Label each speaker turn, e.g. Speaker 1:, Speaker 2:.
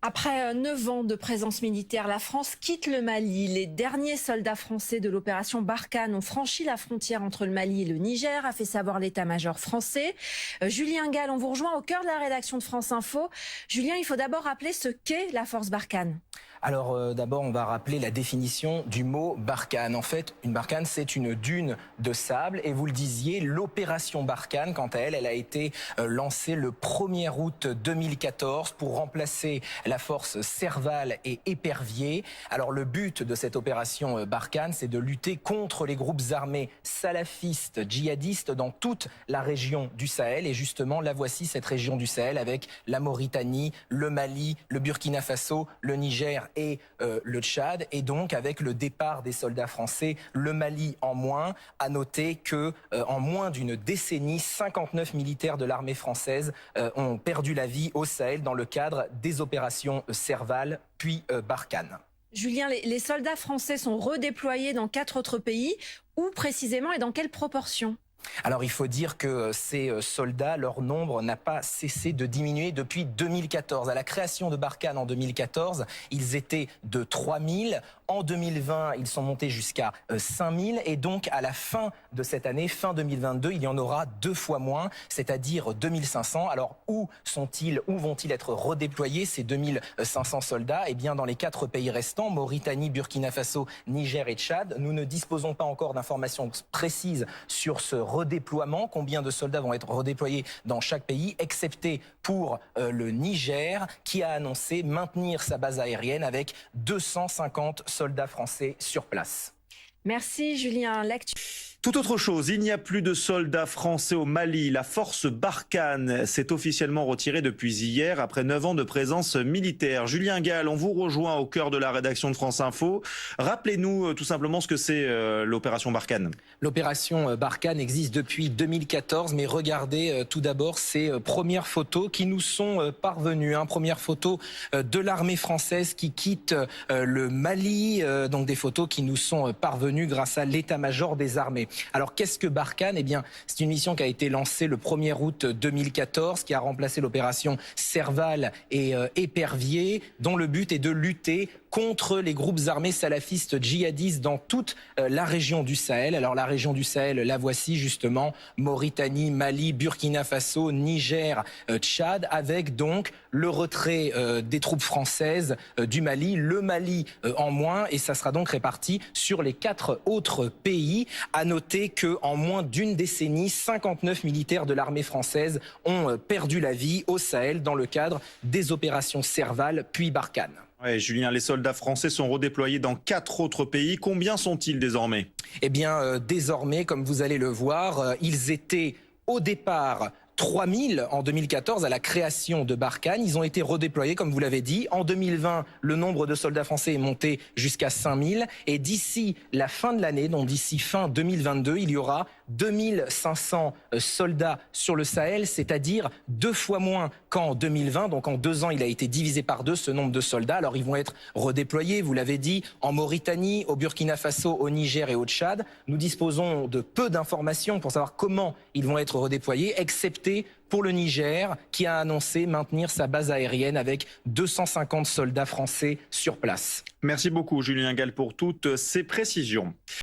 Speaker 1: Après 9 ans de présence militaire, la France quitte le Mali. Les derniers soldats français de l'opération Barkhane ont franchi la frontière entre le Mali et le Niger, a fait savoir l'état-major français. Julien Gall, on vous rejoint au cœur de la rédaction de France Info. Julien, il faut d'abord rappeler ce qu'est la force Barkhane.
Speaker 2: Alors d'abord, on va rappeler la définition du mot Barkhane. En fait, une Barkhane, c'est une dune de sable. Et vous le disiez, l'opération Barkhane, quant à elle, elle a été lancée le 1er août 2014 pour remplacer la force Serval et Épervier. Alors le but de cette opération Barkhane, c'est de lutter contre les groupes armés salafistes, djihadistes dans toute la région du Sahel. Et justement, la voici, cette région du Sahel, avec la Mauritanie, le Mali, le Burkina Faso, le Niger et le Tchad. Et donc, avec le départ des soldats français, le Mali en moins. À noter que en moins d'une décennie, 59 militaires de l'armée française ont perdu la vie au Sahel dans le cadre des opérations Serval puis Barkhane.
Speaker 1: Julien, les soldats français sont redéployés dans 4 autres pays. Où précisément et dans quelle proportion ?
Speaker 2: Alors il faut dire que ces soldats, leur nombre n'a pas cessé de diminuer depuis 2014. À la création de Barkhane en 2014, ils étaient de 3000. En 2020, ils sont montés jusqu'à 5000. Et donc à la fin de cette année, fin 2022, il y en aura 2 fois moins, c'est-à-dire 2500. Alors où vont-ils être redéployés, ces 2500 soldats? Eh bien dans les 4 pays restants, Mauritanie, Burkina Faso, Niger et Tchad. Nous ne disposons pas encore d'informations précises sur ce redéploiement, combien de soldats vont être redéployés dans chaque pays, excepté pour le Niger, qui a annoncé maintenir sa base aérienne avec 250 soldats français sur place.
Speaker 1: Merci Julien.
Speaker 3: Tout autre chose, il n'y a plus de soldats français au Mali. La force Barkhane s'est officiellement retirée depuis hier après 9 ans de présence militaire. Julien Gall, on vous rejoint au cœur de la rédaction de France Info. Rappelez-nous tout simplement ce que c'est l'opération Barkhane.
Speaker 2: L'opération Barkhane existe depuis 2014, mais regardez tout d'abord ces premières photos qui nous sont parvenues. Première photo de l'armée française qui quitte le Mali, donc des photos qui nous sont parvenues grâce à l'état-major des armées. Alors qu'est-ce que Barkhane ? Eh bien, c'est une mission qui a été lancée le 1er août 2014, qui a remplacé l'opération Serval et Épervier, dont le but est de lutter contre les groupes armés salafistes djihadistes dans toute la région du Sahel. Alors la région du Sahel, la voici justement, Mauritanie, Mali, Burkina Faso, Niger, Tchad, avec donc le retrait des troupes françaises du Mali, le Mali en moins, et ça sera donc réparti sur les 4 autres pays. À noter qu'en moins d'une décennie, 59 militaires de l'armée française ont perdu la vie au Sahel dans le cadre des opérations Serval puis Barkhane.
Speaker 3: Ouais, Julien, les soldats français sont redéployés dans 4 autres pays. Combien sont-ils désormais ?
Speaker 2: Eh bien, désormais, comme vous allez le voir, ils étaient au départ 3000 en 2014 à la création de Barkhane. Ils ont été redéployés, comme vous l'avez dit. En 2020, le nombre de soldats français est monté jusqu'à 5000. Et d'ici la fin de l'année, donc d'ici fin 2022, il y aura 2500 soldats sur le Sahel, c'est-à-dire 2 fois moins qu'en 2020. Donc en 2 ans, il a été divisé par 2 ce nombre de soldats. Alors ils vont être redéployés, vous l'avez dit, en Mauritanie, au Burkina Faso, au Niger et au Tchad. Nous disposons de peu d'informations pour savoir comment ils vont être redéployés, excepté pour le Niger, qui a annoncé maintenir sa base aérienne avec 250 soldats français sur place.
Speaker 3: Merci beaucoup Julien Gall pour toutes ces précisions.